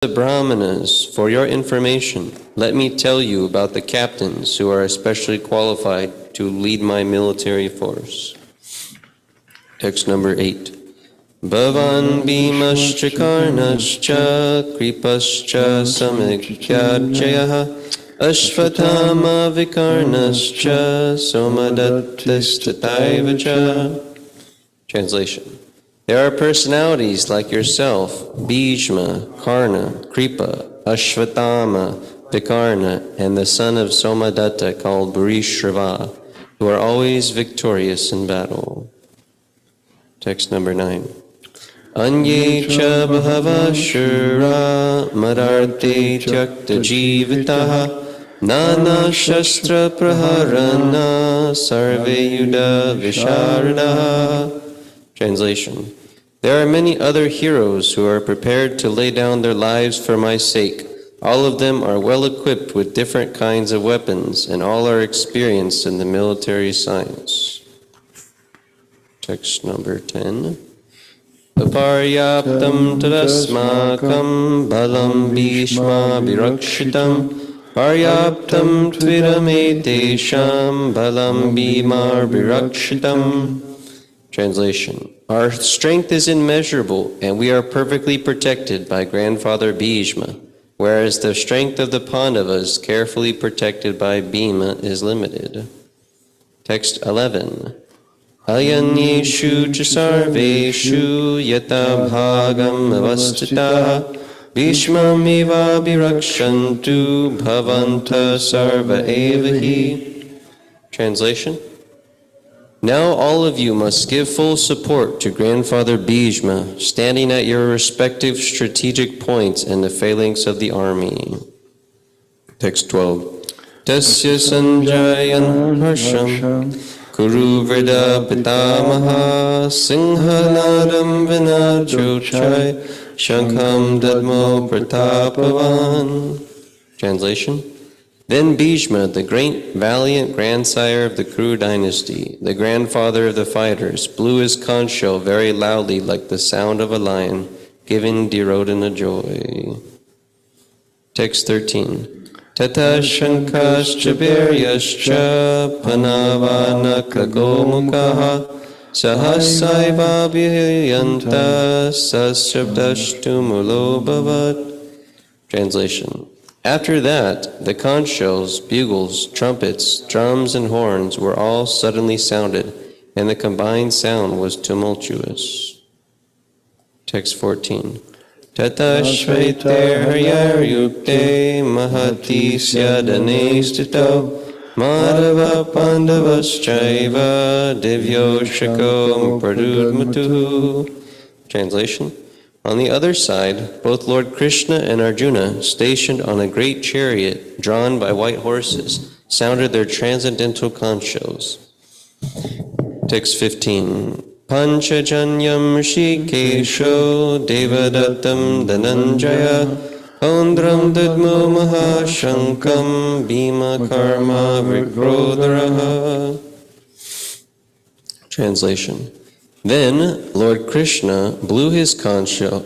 The Brahmanas, for your information, let me tell you about the captains who are especially qualified to lead my military force. Text number 8. Bhavan Bhimascha Karnascha Kripascha Samikyajayah Ashvatthama Vikarnascha Somadattastataivacha. Translation. There are personalities like yourself, Bhishma, Karna, Kripa, Ashvatthama, Vikarna, and the son of Somadatta called Bharishrava, who are always victorious in battle. Text number 9. Anye cha bhava shura madarte tyakta jivitaha nana shastra praharana sarve yuddha visharadaha. Translation. There are many other heroes who are prepared to lay down their lives for my sake. All of them are well equipped with different kinds of weapons, and all are experienced in the military science. Text number 10. Aparyaptam tadasmakam balam bhishma virakshitam paryaptam tvidametesham balam bhimar virakshitam. Translation. Our strength is immeasurable, and we are perfectly protected by Grandfather Bhishma, whereas the strength of the Pandavas, carefully protected by Bhima, is limited. Text 11. Ayanyeshu cha sarveshu yata bhagam avastitaha Bhishmam eva bhirakshantu bhavanta sarva evahi. Translation. Now all of you must give full support to Grandfather Bhishma, standing at your respective strategic points in the phalanx of the army. Text 12. Tasya sanjayan harsham kuru vrida pitamaha singhaladam vinachochai shankham dadmo pratapavan. Translation. Then Bhishma, the great valiant grandsire of the Kuru dynasty, the grandfather of the fighters, blew his conch shell very loudly like the sound of a lion, giving Duryodhana joy. Text 13. Tata shankascha biryascha panavanaka gomukaha sahasaiva bhiyanta sashabdashtu bhavat. Translation. After that, the conch shells, bugles, trumpets, drums, and horns were all suddenly sounded, and the combined sound was tumultuous. Text 14. Tata shvaiter haryaryukte mahati syadane stito madhava pandavaschaiva divyo shako pradudmatu. Translation. On the other side, both Lord Krishna and Arjuna, stationed on a great chariot drawn by white horses, sounded their transcendental conch shells. Text 15. Panchajanyam Rishikesho Devadattam Dhananjaya Ondram Dadmo Mahashankam Bhima Karma Vikrodharaha. Translation. Then Lord Krishna blew his conch shell,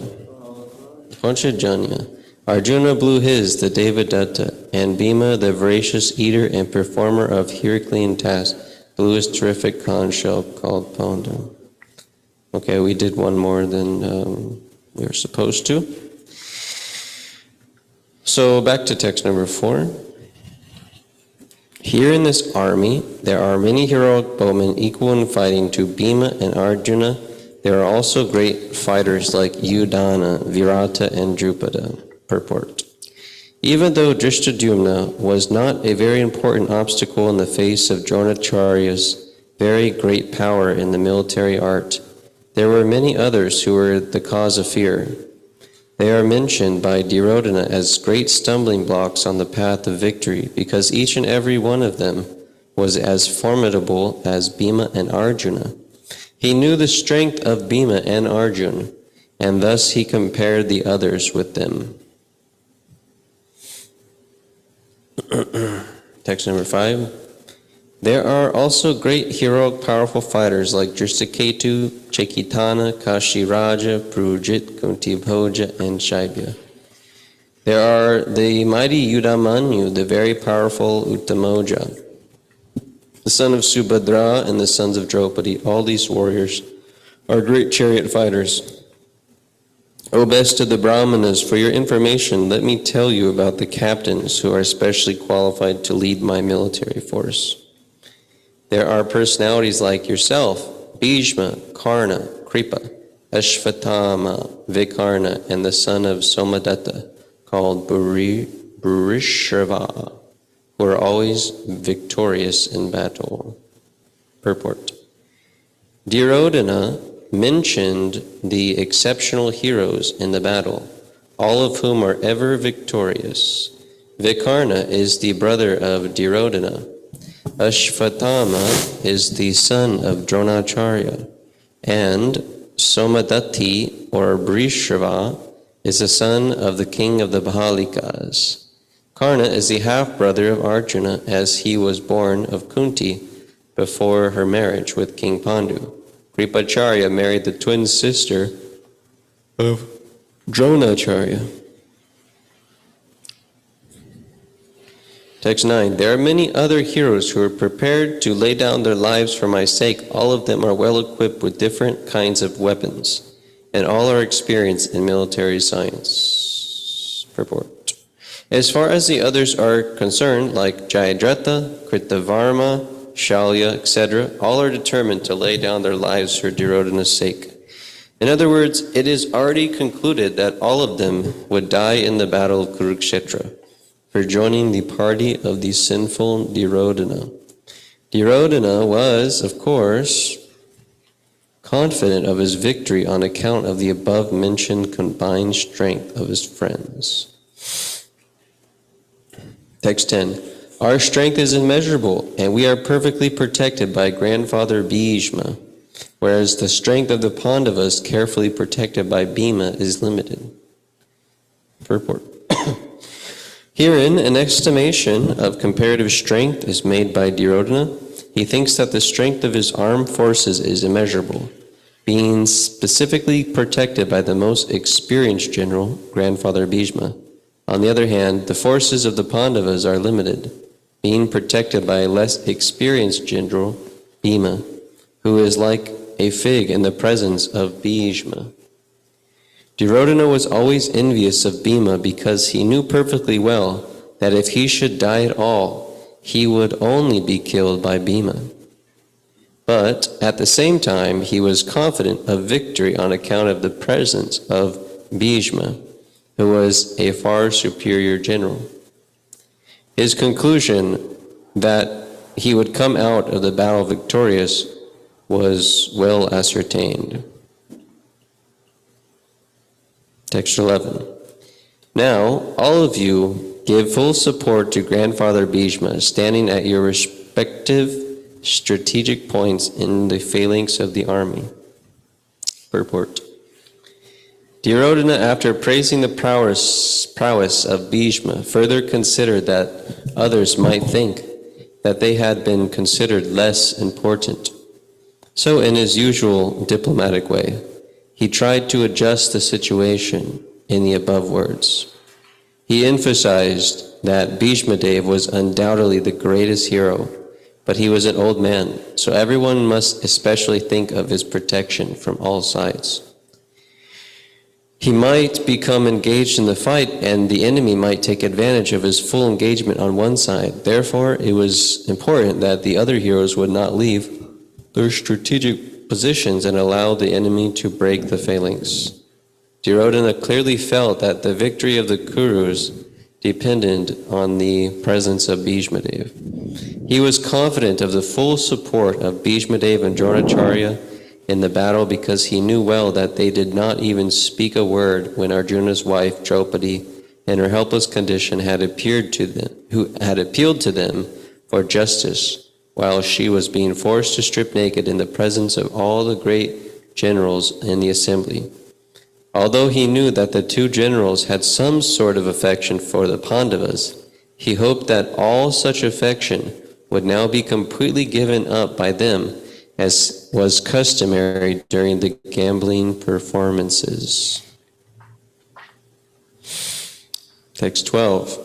Panchajanya. Arjuna blew his, the Devadatta, and Bhima, the voracious eater and performer of Herculean tasks, blew his terrific conch shell called Ponda. Okay, we did one more than we were supposed to. So back to text number 4. Here in this army, there are many heroic bowmen equal in fighting to Bhima and Arjuna. There are also great fighters like Udana, Virata, and Drupada. Purport. Even though Drishtadyumna was not a very important obstacle in the face of Dronacharya's very great power in the military art, there were many others who were the cause of fear. They are mentioned by Duryodhana as great stumbling blocks on the path of victory, because each and every one of them was as formidable as Bhima and Arjuna. He knew the strength of Bhima and Arjuna, and thus he compared the others with them. Text number 5. There are also great heroic powerful fighters like Drishtaketu, Chaitanya, Kashiraja, Prujit, Kuntibhoja, and Shaibya. There are the mighty Yudamanyu, the very powerful Uttamoja, the son of Subhadra and the sons of Draupadi. All these warriors are great chariot fighters. O best of the Brahmanas, for your information, let me tell you about the captains who are especially qualified to lead my military force. There are personalities like yourself, Bhishma, Karna, Kripa, Ashvatthama, Vikarna, and the son of Somadatta, called Bhurishrava, who are always victorious in battle. Purport. Duryodhana mentioned the exceptional heroes in the battle, all of whom are ever victorious. Vikarna is the brother of Duryodhana. Ashvatthama is the son of Dronacharya, and Somadatti, or Bhurishrava, is the son of the king of the Bahalikas. Karna is the half-brother of Arjuna, as he was born of Kunti before her marriage with King Pandu. Kripacharya married the twin sister of Dronacharya. Text 9. There are many other heroes who are prepared to lay down their lives for my sake. All of them are well equipped with different kinds of weapons, and all are experienced in military science. Purport. As far as the others are concerned, like Jayadratha, Kritavarma, Shalya, etc., all are determined to lay down their lives for Duryodhana's sake. In other words, it is already concluded that all of them would die in the battle of Kurukshetra for joining the party of the sinful Duryodhana. Duryodhana was, of course, confident of his victory on account of the above-mentioned combined strength of his friends. Text 10. Our strength is immeasurable, and we are perfectly protected by grandfather Bhishma, whereas the strength of the Pandavas, carefully protected by Bhima, is limited. Purport. Herein, an estimation of comparative strength is made by Duryodhana. He thinks that the strength of his armed forces is immeasurable, being specifically protected by the most experienced general, grandfather Bhishma. On the other hand, the forces of the Pandavas are limited, being protected by a less experienced general, Bhima, who is like a fig in the presence of Bhishma. Duryodhana was always envious of Bhima because he knew perfectly well that if he should die at all, he would only be killed by Bhima. But at the same time, he was confident of victory on account of the presence of Bhishma, who was a far superior general. His conclusion that he would come out of the battle victorious was well ascertained. Text 11. Now, all of you give full support to Grandfather Bhishma, standing at your respective strategic points in the phalanx of the army. Purport. Duryodhana, after praising the prowess of Bhishma, further considered that others might think that they had been considered less important. So in his usual diplomatic way, he tried to adjust the situation in the above words. He emphasized that Bhishma Dev was undoubtedly the greatest hero, but he was an old man, so everyone must especially think of his protection from all sides. He might become engaged in the fight, and the enemy might take advantage of his full engagement on one side. Therefore, it was important that the other heroes would not leave their strategic positions and allow the enemy to break the phalanx. Duryodhana clearly felt that the victory of the Kurus depended on the presence of Bhishma Dev. He was confident of the full support of Bhishma Dev and Dronacharya in the battle because he knew well that they did not even speak a word when Arjuna's wife Draupadi in her helpless condition had appealed to them for justice, while she was being forced to strip naked in the presence of all the great generals in the assembly. Although he knew that the two generals had some sort of affection for the Pandavas, he hoped that all such affection would now be completely given up by them, as was customary during the gambling performances. Text 12.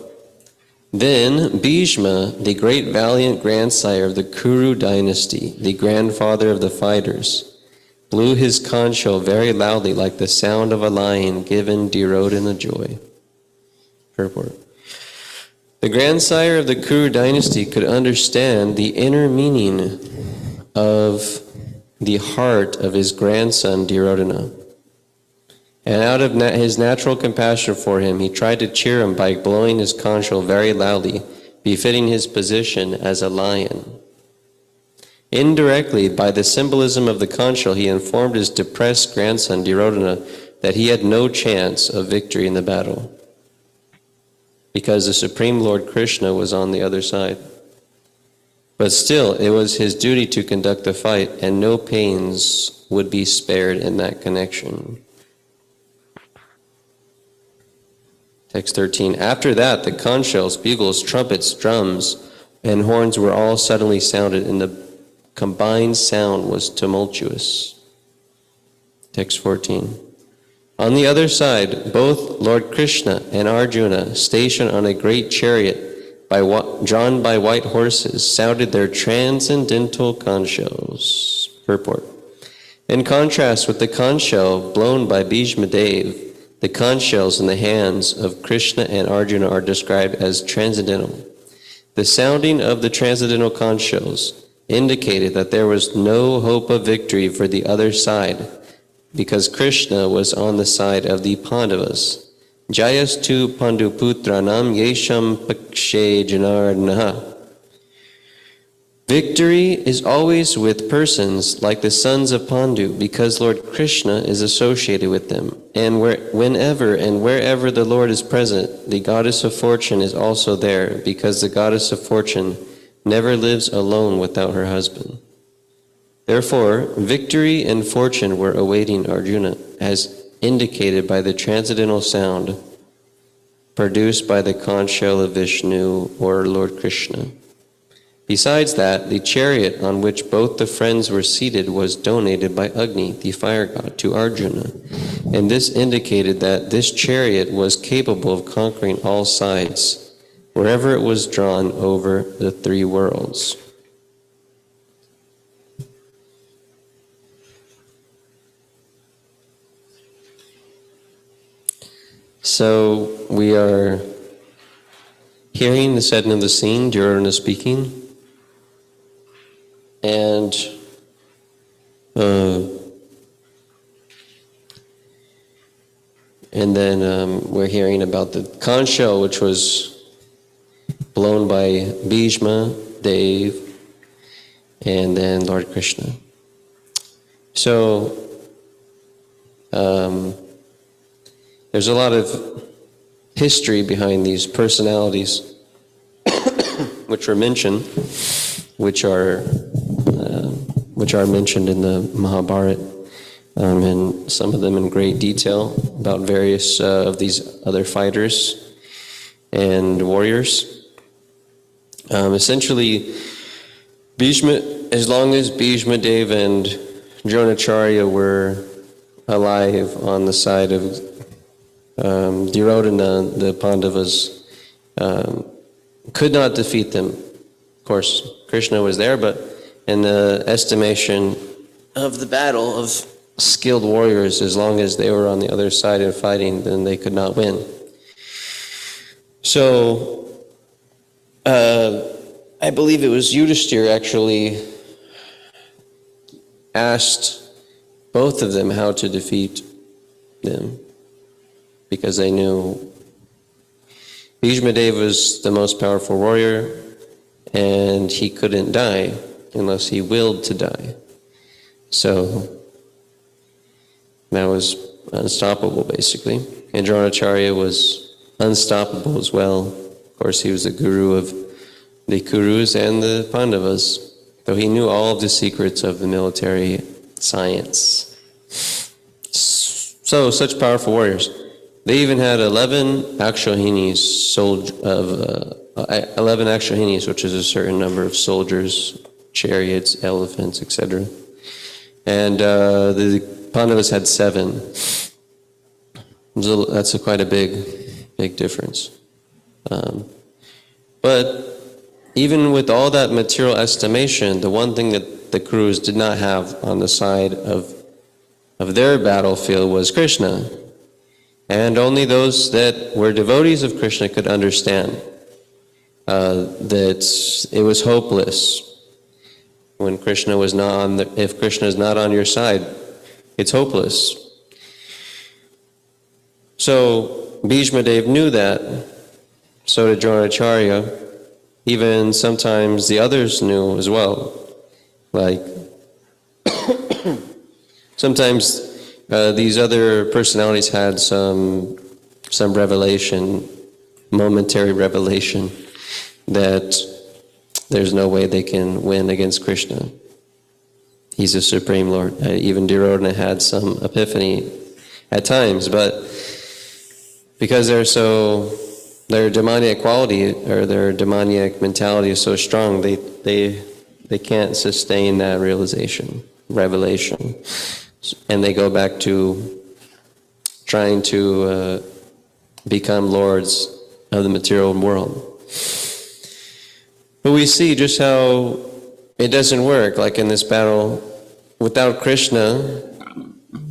Then Bhishma, the great valiant grandsire of the Kuru dynasty, the grandfather of the fighters, blew his conch shell very loudly like the sound of a lion given Duryodhana joy. Purport. The grandsire of the Kuru dynasty could understand the inner meaning of the heart of his grandson Duryodhana. And out of his natural compassion for him, he tried to cheer him by blowing his conch shell very loudly, befitting his position as a lion. Indirectly, by the symbolism of the conch shell, he informed his depressed grandson Duryodhana that he had no chance of victory in the battle, because the Supreme Lord Krishna was on the other side. But still, it was his duty to conduct the fight, and no pains would be spared in that connection. Text 13. After that, the conch shells, bugles, trumpets, drums, and horns were all suddenly sounded, and the combined sound was tumultuous. Text 14. On the other side, both Lord Krishna and Arjuna, stationed on a great chariot drawn by white horses, sounded their transcendental conch shells. Purport. In contrast with the conch shell blown by Bhishma Dev, the conch shells in the hands of Krishna and Arjuna are described as transcendental. The sounding of the transcendental conch shells indicated that there was no hope of victory for the other side, because Krishna was on the side of the Pandavas. Jayastu Panduputranam Yesham Pakshe Janardanaha. Victory is always with persons like the sons of Pandu, because Lord Krishna is associated with them. And whenever and wherever the Lord is present, the goddess of fortune is also there, because the goddess of fortune never lives alone without her husband. Therefore, victory and fortune were awaiting Arjuna, as indicated by the transcendental sound produced by the conch shell of Vishnu or Lord Krishna. Besides that, the chariot on which both the friends were seated was donated by Agni, the fire god, to Arjuna, and this indicated that this chariot was capable of conquering all sides, wherever it was drawn over the three worlds. So we are hearing the setting of the scene, Duryodhana speaking, and then we're hearing about the conch shell, which was blown by Bhishma, Dev, and then Lord Krishna. So there's a lot of history behind these personalities which are mentioned, which are mentioned in the Mahabharata, and some of them in great detail about various of these other fighters and warriors. Essentially, Bhishma, as long as Bhishma Dev and Dronacharya were alive on the side of Duryodhana, the Pandavas could not defeat them. Of course, Krishna was there, but in the estimation of the battle of skilled warriors, as long as they were on the other side and fighting, then they could not win. So, I believe it was Yudhishthira actually asked both of them how to defeat them, because they knew Bhishma Dev was the most powerful warrior, and he couldn't die unless he willed to die. So that was unstoppable, basically. And Dronacharya was unstoppable as well. Of course, he was the guru of the Kurus and the Pandavas, though he knew all of the secrets of the military science. So, such powerful warriors. They even had 11 Akshahinis, 11 Akshahinis, which is a certain number of soldiers, chariots, elephants, etc. And the Pandavas had 7. So that's quite a big difference. But even with all that material estimation, the one thing that the Kurus did not have on the side of their battlefield was Krishna. And only those that were devotees of Krishna could understand that it was hopeless. When Krishna was not on if Krishna is not on your side, it's hopeless. So Bhishma Dev knew that. So did Dronacharya. Even sometimes the others knew as well. Like sometimes these other personalities had some revelation, momentary revelation, that there's no way they can win against Krishna. He's the Supreme Lord. Even Duryodhana had some epiphany at times, but because their demoniac quality or their demoniac mentality is so strong, they can't sustain that revelation. And they go back to trying to become lords of the material world. But we see just how it doesn't work. Like in this battle, without Krishna,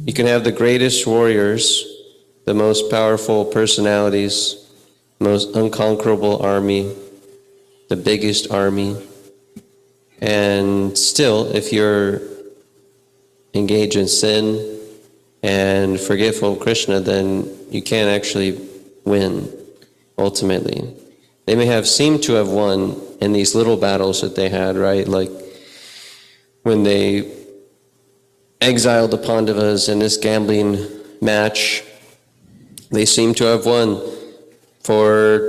you can have the greatest warriors, the most powerful personalities, most unconquerable army, the biggest army, and still, if you're engaged in sin and forgetful of Krishna, then you can't actually win, ultimately. They may have seemed to have won in these little battles that they had, right? Like when they exiled the Pandavas in this gambling match, they seem to have won. For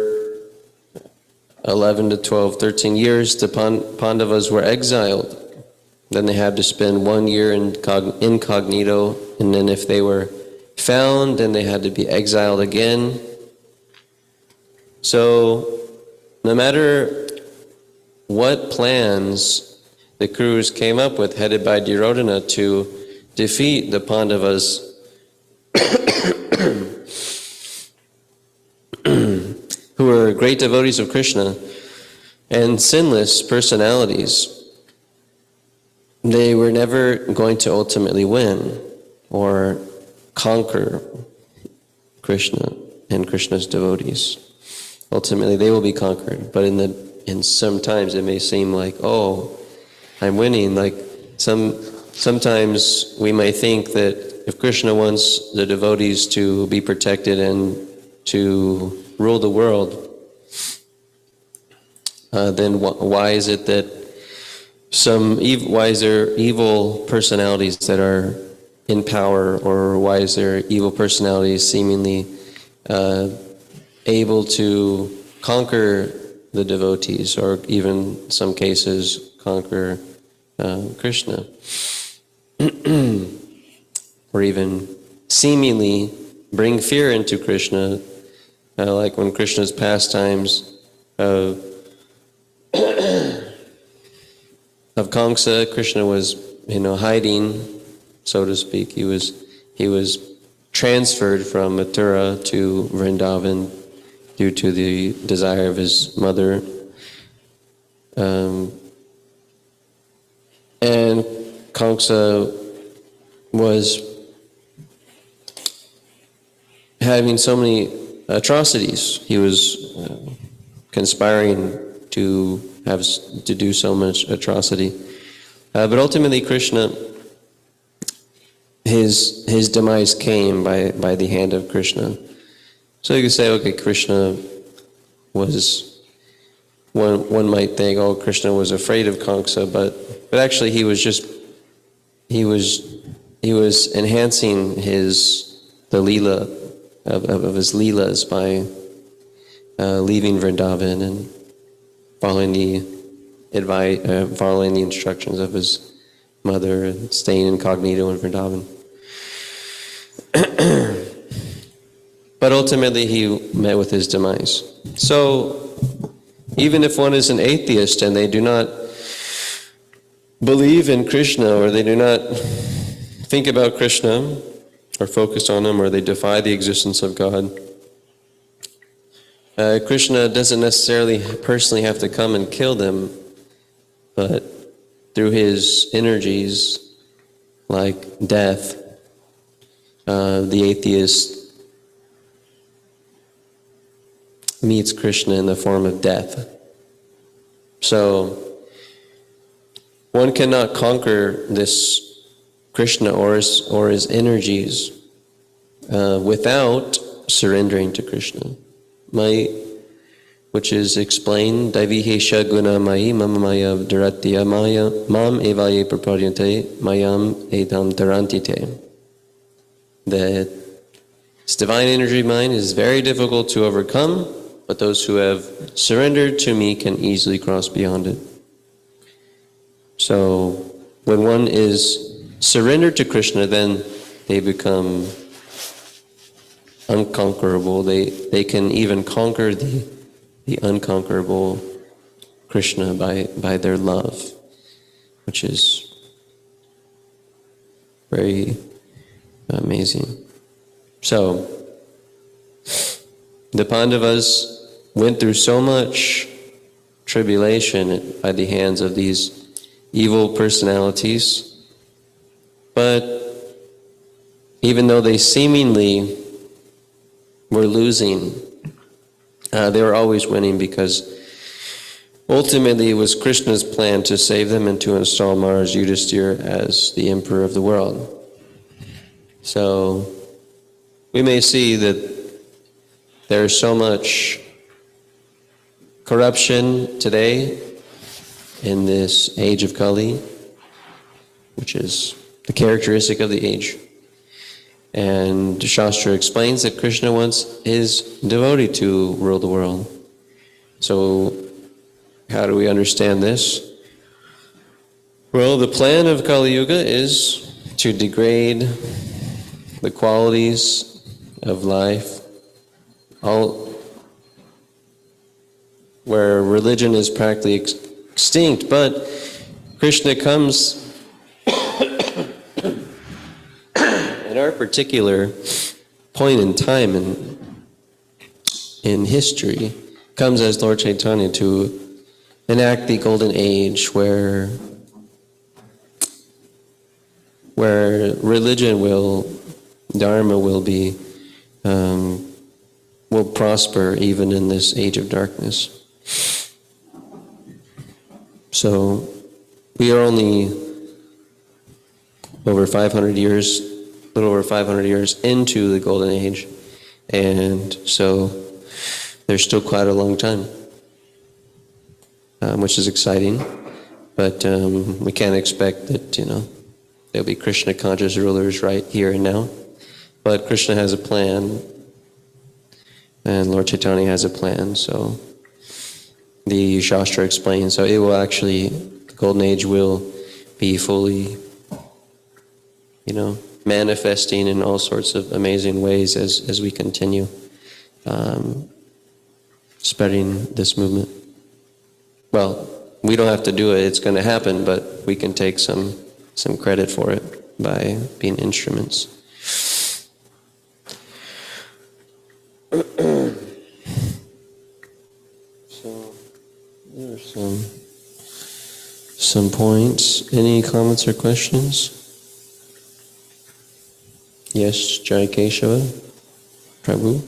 11 to 12, 13 years, the Pandavas were exiled. Then they had to spend 1 year incognito, and then if they were found, then they had to be exiled again. So, no matter what plans the Kurus came up with, headed by Duryodhana, to defeat the Pandavas, who were great devotees of Krishna and sinless personalities, they were never going to ultimately win or conquer Krishna and Krishna's devotees. Ultimately, they will be conquered. But in sometimes it may seem like, oh, I'm winning. Like sometimes we may think that if Krishna wants the devotees to be protected and to rule the world, then why is it that why is there evil personalities that are in power, or why is there evil personalities seemingly able to conquer the devotees, or even in some cases conquer Krishna, or even seemingly bring fear into Krishna, like when Krishna's pastimes of Kamsa, Krishna was, hiding, so to speak. He was transferred from Mathura to Vrindavan due to the desire of his mother. And Kamsa was having so many atrocities. He was conspiring to do so much atrocity. But ultimately Krishna, his demise came by the hand of Krishna. So you could say, okay, Krishna was, one might think, oh, Krishna was afraid of Kamsa, but actually he was enhancing the Leela of his Leelas by leaving Vrindavan and following the instructions of his mother and staying incognito in Vrindavan. But ultimately he met with his demise. So even if one is an atheist and they do not believe in Krishna, or they do not think about Krishna or focus on him, or they defy the existence of God, Krishna doesn't necessarily personally have to come and kill them, but through his energies, like death, the atheist meets Krishna in the form of death. So one cannot conquer this Krishna or his energies without surrendering to Krishna. Which is explained, Daivihesha guna mayi mama maya dharatya maya mam evaye prapadyante mayam edam dharantite. That this divine energy of mine is very difficult to overcome, but those who have surrendered to me can easily cross beyond it. So when one is surrendered to Krishna, then they become unconquerable. They can even conquer the unconquerable Krishna by their love, which is very amazing. So the Pandavas went through so much tribulation by the hands of these evil personalities, but even though they seemingly were losing, they were always winning, because ultimately it was Krishna's plan to save them and to install Maharaj Yudhisthira as the emperor of the world. So we may see that there's so much corruption today in this age of Kali, which is the characteristic of the age. And Shastra explains that Krishna wants his devotee to rule the world. So how do we understand this? Well, the plan of Kali Yuga is to degrade the qualities of life, where religion is practically extinct, but Krishna comes at our particular point in time in history, comes as Lord Chaitanya to enact the golden age where religion Dharma will prosper even in this age of darkness. So we are only little over 500 years into the golden age, and so there's still quite a long time, which is exciting. But we can't expect that there'll be Krishna conscious rulers right here and now. But Krishna has a plan, and Lord Chaitanya has a plan. So the Shastra explains, so it will actually, the golden age will be fully, manifesting in all sorts of amazing ways as we continue spreading this movement. Well, we don't have to do it, it's going to happen, but we can take some credit for it by being instruments. So there are some points. Any comments or questions? Yes, Jai Keshava, Prabhu.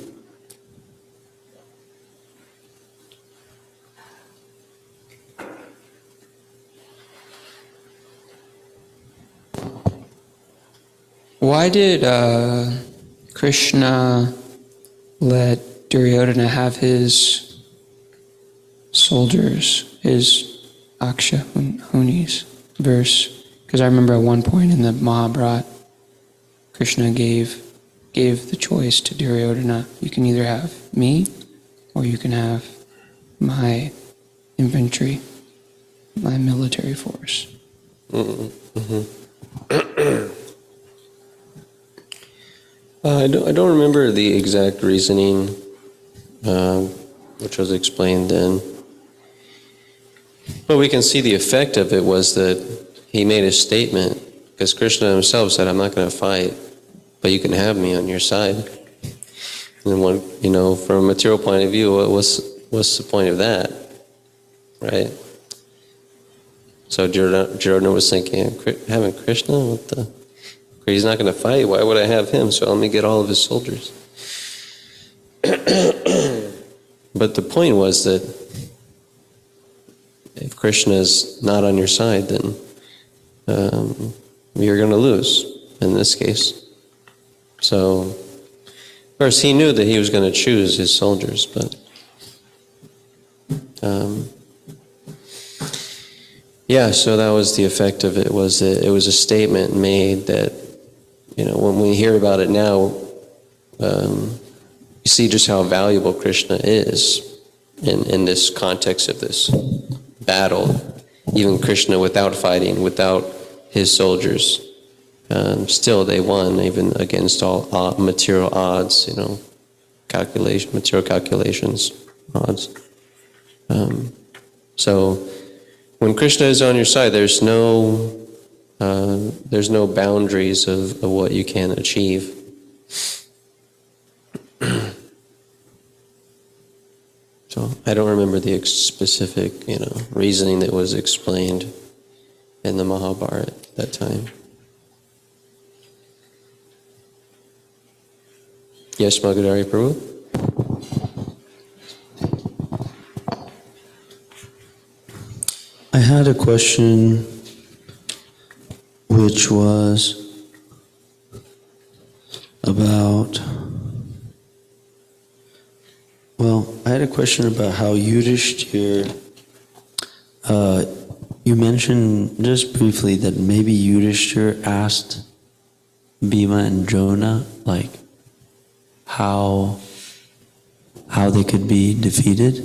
Why did Krishna let Duryodhana have his soldiers, his Akshahunis verse? Because I remember at one point in the Mahabharata, Krishna gave the choice to Duryodhana. You can either have me, or you can have my infantry, my military force. I don't remember the exact reasoning, which was explained then. But we can see the effect of it was that he made a statement, because Krishna himself said, I'm not going to fight, but you can have me on your side. And one, from a material point of view, what's the point of that, right? So Duryodhana was thinking, having Krishna, he's not going to fight. Why would I have him? So let me get all of his soldiers. But the point was that if Krishna is not on your side, then you're going to lose in this case. So, of course, he knew that he was going to choose his soldiers, but so that was the effect of it. It was a statement made that, when we hear about it now, you see just how valuable Krishna is in this context of this battle. Even Krishna without fighting, without his soldiers, still they won, even against all material odds, material calculations, odds. So when Krishna is on your side, there's no boundaries of what you can achieve. So I don't remember the specific, reasoning that was explained in the Mahabharata at that time. Yes, Magadari Prabhu? I had a question which was about, I had a question about how Yudhishthira, you mentioned just briefly that maybe Yudhishthira asked Bhima and Drona, how they could be defeated.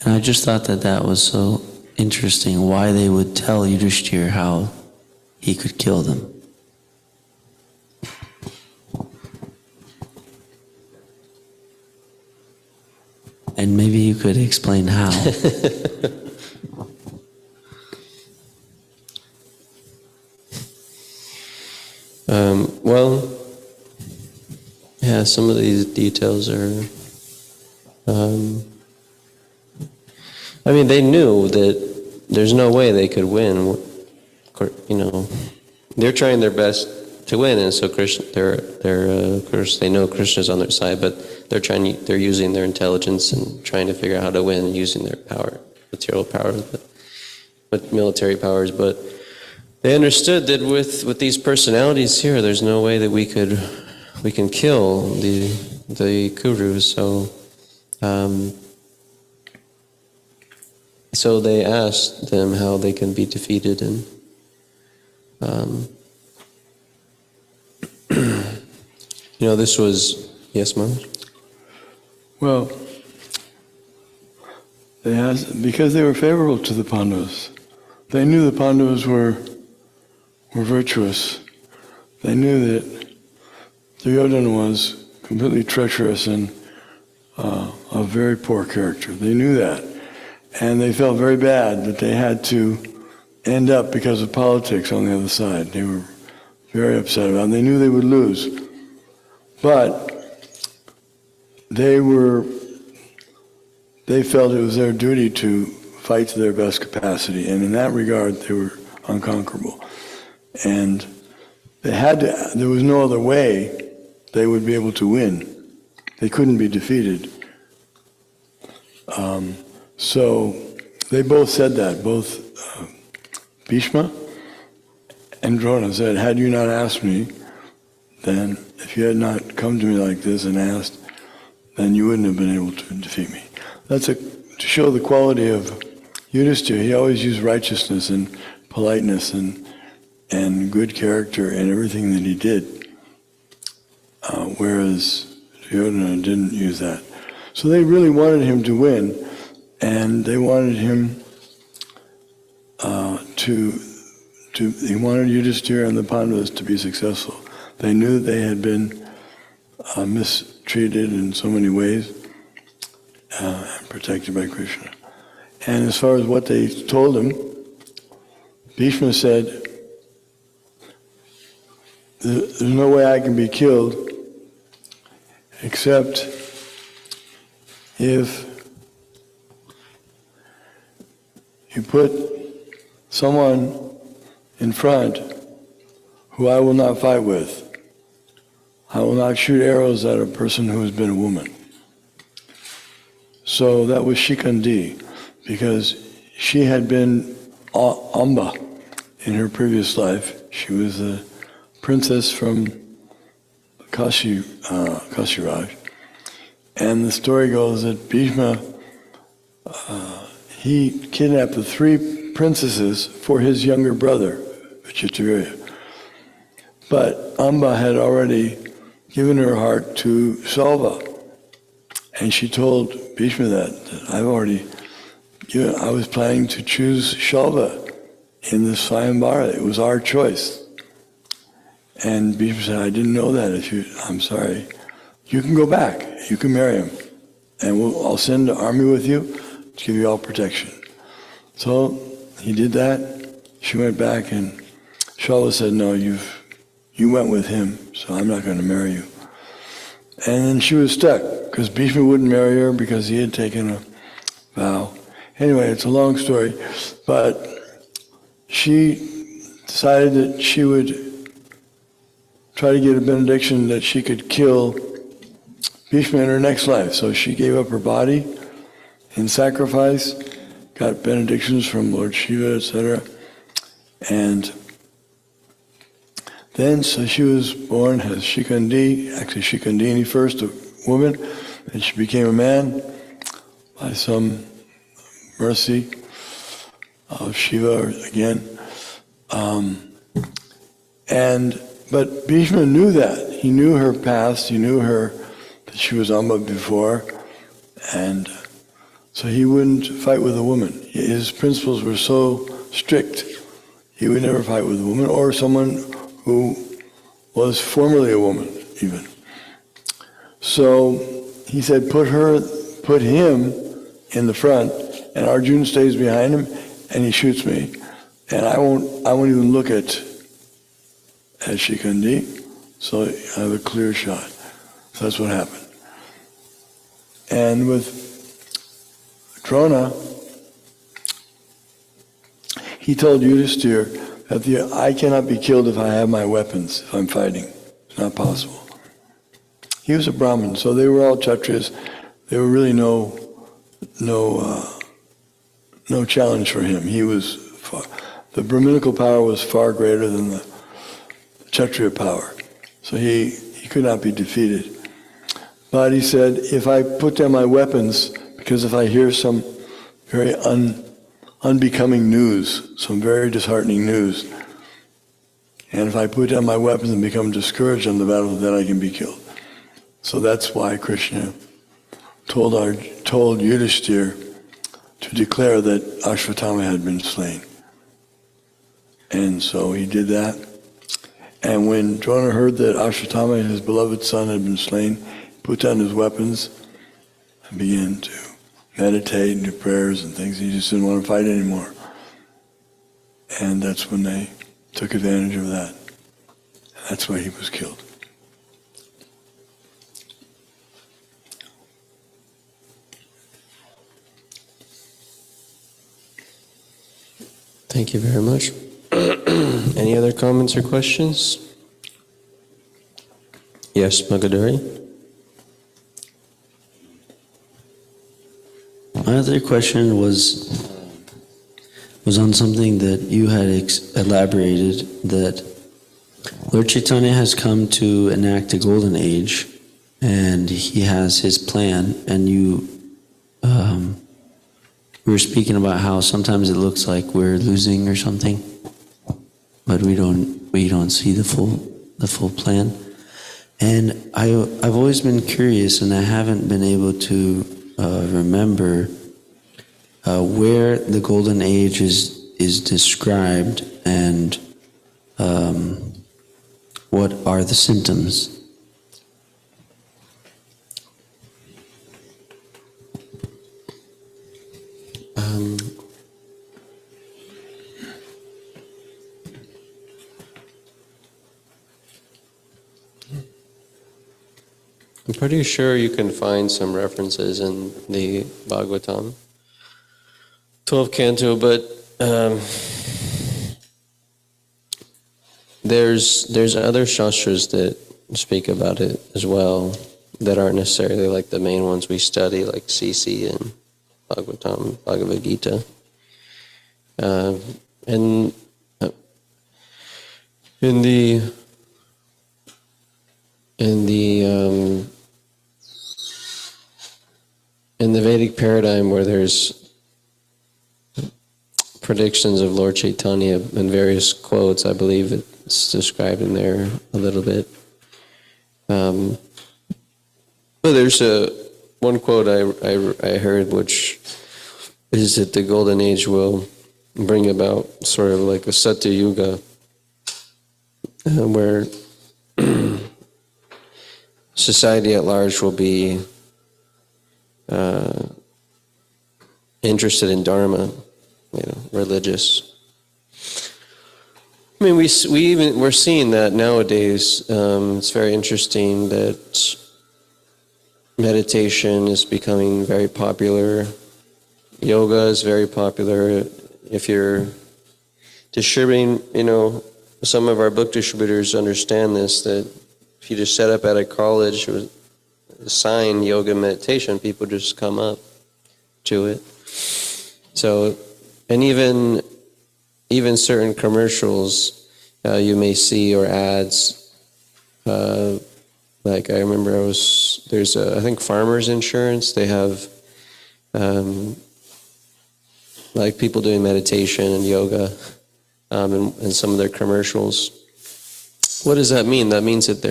And I just thought that was so interesting, why they would tell Yudhishthira how he could kill them. And maybe you could explain how. Some of these details are... they knew that there's no way they could win. They're trying their best to win, and so Krishna, of course, they know Krishna's on their side, but they're using their intelligence and trying to figure out how to win using their power, material power, but military powers. But they understood that with these personalities here, there's no way that we can kill the Kurus. So they asked them how they can be defeated, and this was, yes, Maharaj? Well, they asked because they were favorable to the Pandavas. They knew the Pandavas were virtuous. They knew that Duryodhana was completely treacherous and a very poor character. They knew that. And they felt very bad that they had to end up because of politics on the other side. They were very upset about it. And they knew they would lose. But they felt it was their duty to fight to their best capacity. And in that regard, they were unconquerable. And there was no other way they would be able to win. They couldn't be defeated. So they both said that, both Bhishma and Drona said, had you not asked me, then if you had not come to me like this and asked, then you wouldn't have been able to defeat me. That's to show the quality of Yudhishthira. He always used righteousness and politeness and good character in everything that he did, whereas Duryodhana didn't use that. So they really wanted him to win, and they wanted him he wanted Yudhishthira and the Pandavas to be successful. They knew that they had been mistreated in so many ways and protected by Krishna. And as far as what they told him, Bhishma said, there's no way I can be killed except if you put someone in front who I will not fight with, I will not shoot arrows at a person who has been a woman. So that was Shikandi, because she had been Amba in her previous life. She was a princess from Kashiraj. And the story goes that Bhishma, he kidnapped the 3 princesses for his younger brother, Vichitravirya. But Amba had already given her heart to Salva. And she told Bhishma that I was planning to choose Shalva in this Swayambara. It was our choice. And Bhishma said, I didn't know that. I'm sorry. You can go back. You can marry him. And I'll send an army with you to give you all protection. So he did that. She went back, and Shalva said, no, you went with him, so I'm not going to marry you. And then she was stuck, because Bhishma wouldn't marry her because he had taken a vow. Anyway, it's a long story, but she decided that she would try to get a benediction that she could kill Bhishma in her next life. So she gave up her body in sacrifice, got benedictions from Lord Shiva, etc. And then, so she was born as Shikandi, actually Shikandini first, a woman, and she became a man by some mercy of Shiva again. But Bhishma knew that. He knew her past, he knew that she was Amba before, and so he wouldn't fight with a woman. His principles were so strict, he would never fight with a woman, or someone who was formerly a woman, even. So he said, put him in the front, and Arjuna stays behind him, and he shoots me, and I won't even look at Shikandi, so I have a clear shot. So that's what happened. And with Drona, he told Yudhisthira that I cannot be killed if I have my weapons, if I'm fighting. It's not possible. He was a Brahmin, so they were all Kshatriyas. There were really no challenge for him. The Brahminical power was far greater than the Kshatriya power. So he could not be defeated. But he said, if I put down my weapons, because if I hear some very unbecoming news, some very disheartening news, and if I put down my weapons and become discouraged on the battlefield, then I can be killed. So that's why Krishna told Yudhisthira to declare that Ashvatthama had been slain. And so he did that. And when Drona heard that Ashvatthama, his beloved son, had been slain, he put down his weapons and began to meditate and do prayers and things. He just didn't want to fight anymore. And that's when they took advantage of that. And that's why he was killed. Thank you very much. Any other comments or questions? Yes, Magaduri? My other question was on something that you had elaborated, that Lord Chaitanya has come to enact a golden age, and he has his plan, and you we were speaking about how sometimes it looks like we're losing or something, but we don't see the full plan. And I've always been curious, and I haven't been able to remember where the golden age is described, and what are the symptoms. I'm pretty sure you can find some references in the Bhagavatam, 12th canto, but there's other shastras that speak about it as well that aren't necessarily like the main ones we study, like CC and Bhagavatam, Bhagavad Gita. And in the Vedic paradigm, where there's predictions of Lord Chaitanya and various quotes, I believe it's described in there a little bit. But there's one quote I heard, which is that the Golden Age will bring about sort of like a Satya Yuga, where society at large will be interested in Dharma, religious. I mean, we're seeing that nowadays. It's very interesting that meditation is becoming very popular. Yoga is very popular. If you're distributing, some of our book distributors understand this, that if you just set up at a college with a sign, yoga meditation, people just come up to it. So, and even certain commercials you may see, or ads, like I remember there's I think Farmers Insurance, they have like people doing meditation and yoga in some of their commercials. What does that mean? That means that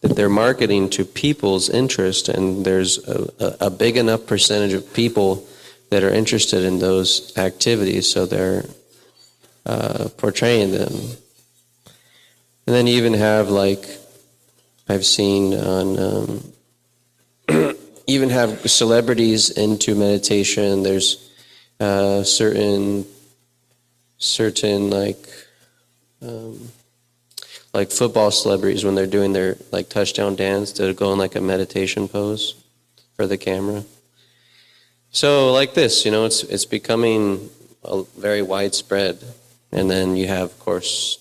they're marketing to people's interest, and there's a big enough percentage of people that are interested in those activities, so they're portraying them. And then you even have, like I've seen on even have celebrities into meditation. There's certain like football celebrities, when they're doing their like touchdown dance, to go in like a meditation pose for the camera. So like this, it's becoming very widespread. And then you have, of course,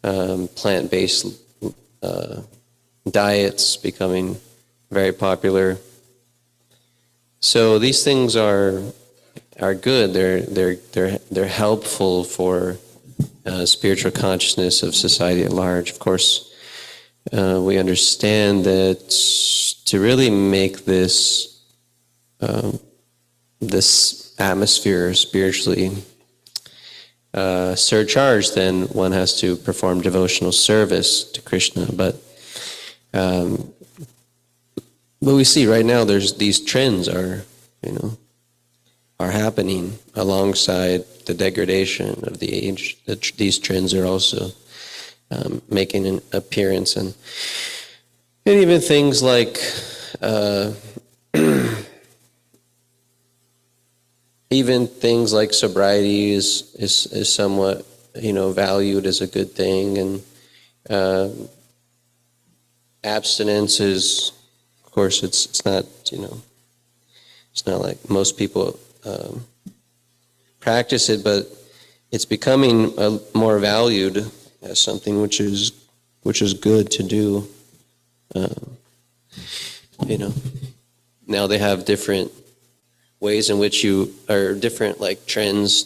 plant-based diets becoming very popular. So these things are good. They're helpful for spiritual consciousness of society at large. Of course, we understand that to really make this atmosphere spiritually surcharged, then one has to perform devotional service to Krishna. But we see right now there's these trends are happening alongside the degradation of the age. These trends are also making an appearance, and even things like even things like sobriety is somewhat valued as a good thing, and abstinence is, of course, it's not it's not like most people practice it, but it's becoming more valued as something which is good to do. Now they have different ways in which different like trends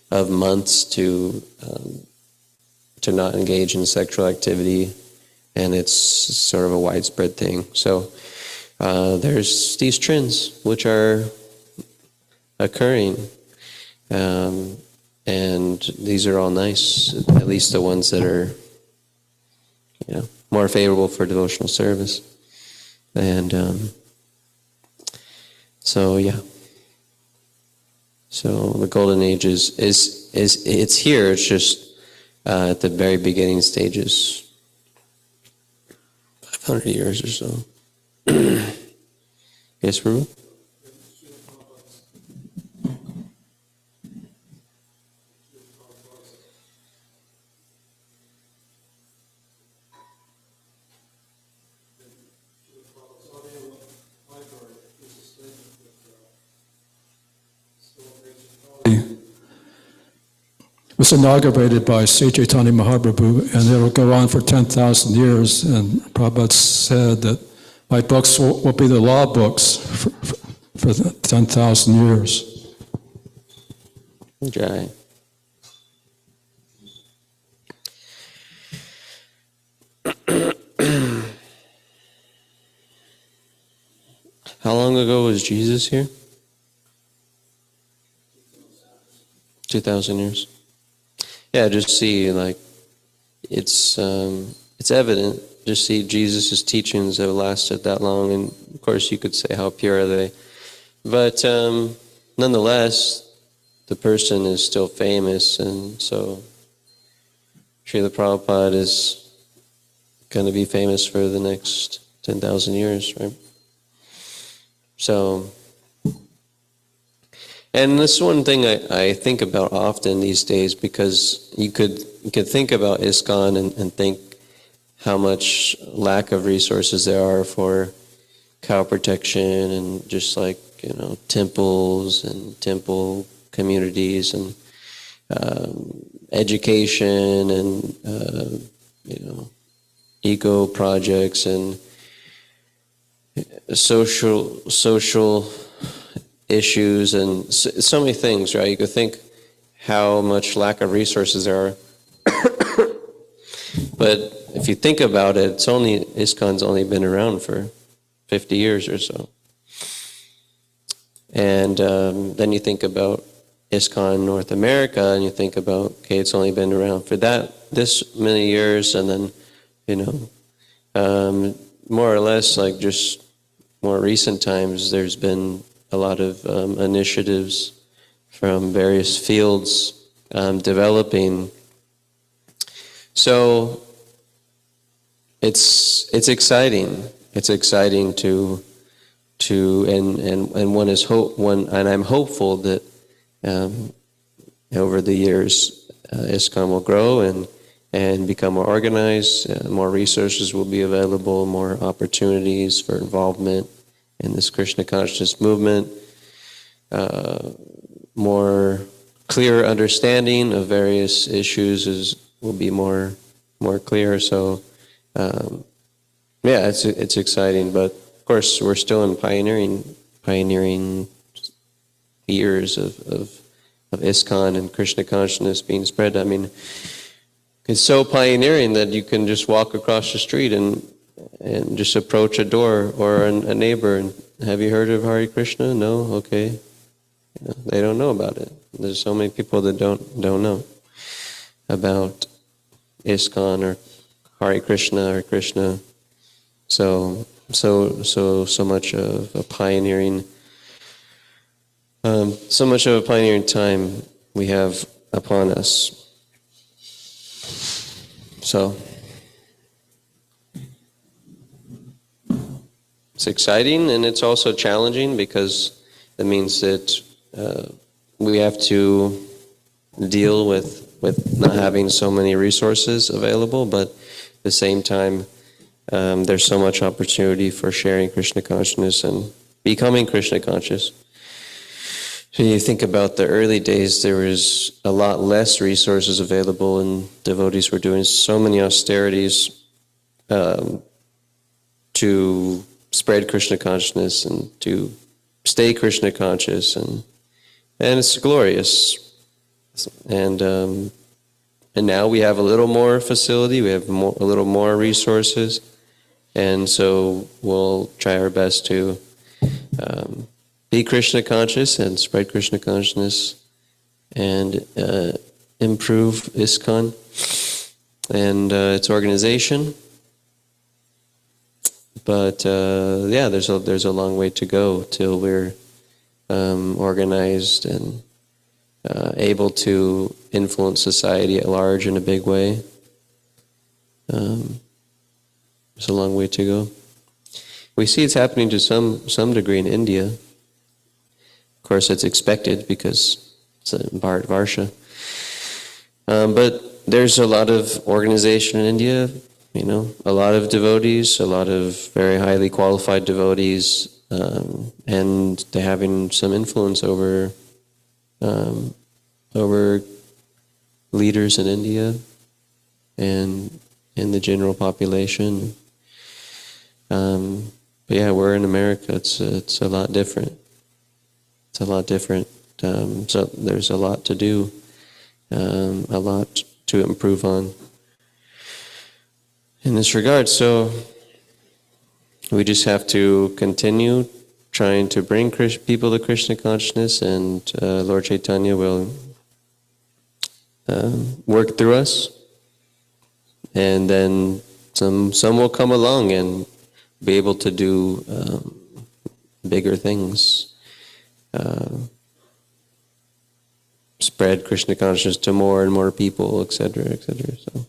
of months to not engage in sexual activity, and it's sort of a widespread thing. So there's these trends which are occurring, and these are all nice, at least the ones that are more favorable for devotional service. And so the Golden Age is it's here. It's just at the very beginning stages, 500 years or so. Yes, Prabhu? was inaugurated by Sri Chaitanya Mahaprabhu, and it'll go on for 10,000 years. And Prabhupada said that my books will be the law books for the 10,000 years. Jai. How long ago was Jesus here? 2,000 years. Yeah, just see, like, it's evident. Just see Jesus' teachings have lasted that long, and of course you could say how pure are they. But nonetheless, the person is still famous, and so Srila Prabhupada is going to be famous for the next 10,000 years, right? So, and this is one thing I think about often these days, because you could think about ISKCON and think how much lack of resources there are for cow protection and just like, temples and temple communities and education and, eco projects and social issues and so many things, right? You could think how much lack of resources there are. But if you think about it, ISKCON's only been around for 50 years or so. And then you think about ISKCON North America, and you think about, okay, it's only been around for this many years, and then, more or less, like just more recent times, there's been a lot of initiatives from various fields developing. So it's exciting. It's exciting to and one is and I'm hopeful that over the years ISKCON will grow and become more organized. More resources will be available, more opportunities for involvement in this Krishna consciousness movement, more clear understanding of various issues will be more clear. So, it's exciting. But of course, we're still in pioneering years of ISKCON and Krishna consciousness being spread. I mean, it's so pioneering that you can just walk across the street and just approach a door or a neighbor and, have you heard of Hare Krishna? No? Okay. They don't know about it. There's so many people that don't know about ISKCON or Hare Krishna. So much of a pioneering, time we have upon us. So it's exciting, and it's also challenging, because that means that we have to deal with not having so many resources available, but at the same time, there's so much opportunity for sharing Krishna consciousness and becoming Krishna conscious. So you think about the early days, there was a lot less resources available, and devotees were doing so many austerities to spread Krishna consciousness and to stay Krishna conscious, and it's glorious. And now we have a little more facility, we have a little more resources, and so we'll try our best to be Krishna conscious and spread Krishna consciousness and improve ISKCON and its organization. But there's a long way to go till we're organized and able to influence society at large in a big way. There's a long way to go. We see it's happening to some degree in India. Of course, it's expected because it's in Bharatvarsha. But there's a lot of organization in India, a lot of devotees, a lot of very highly qualified devotees, and they're having some influence over leaders in India and in the general population. But yeah, we're in America. It's a lot different. It's a lot different. So there's a lot to do, a lot to improve on in this regard. So we just have to continue trying to bring people to Krishna consciousness, and Lord Chaitanya will work through us, and then some will come along and be able to do bigger things, spread Krishna consciousness to more and more people, etc., etc. So,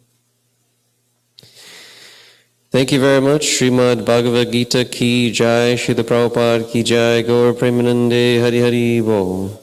thank you very much. Srimad Bhagavad Gita ki jai, Srila Prabhupada ki jai, Gaur Premanande Hari Hari Bol.